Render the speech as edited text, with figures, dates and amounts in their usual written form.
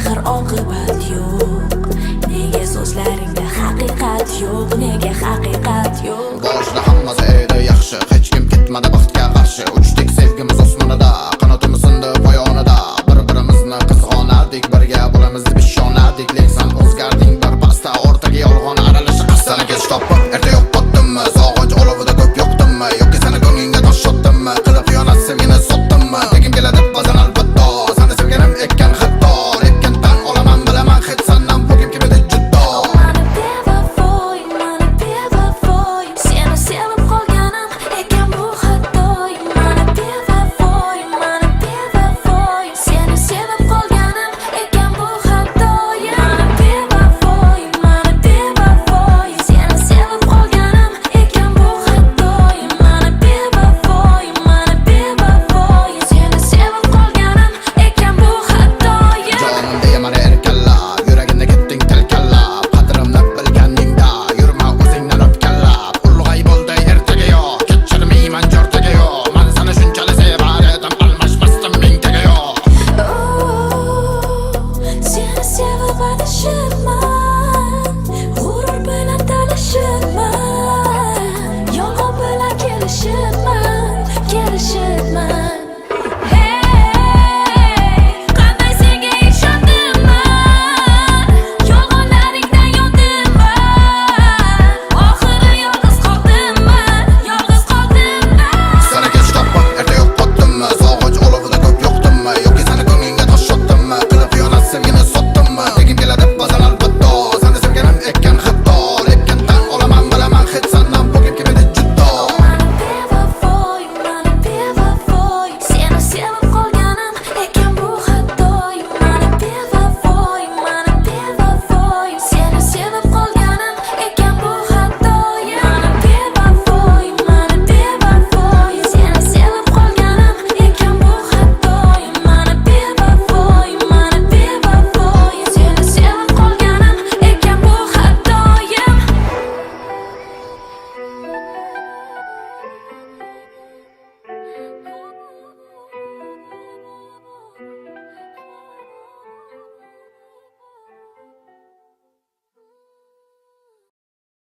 mehr oqibat yo'q? Nega so'zlaringda haqiqat yo'q? Nega haqiqat yo'q? Boshida hammasi edi yaxshi, hech kim ketmadi baxtga qarshi. Uchdik sevgimiz osmonida, qanotimiz sindi poyonida. Bir-birimizni qizg'onardik, birga bo'lamiz deb ishonardik, lekin o'zgardik.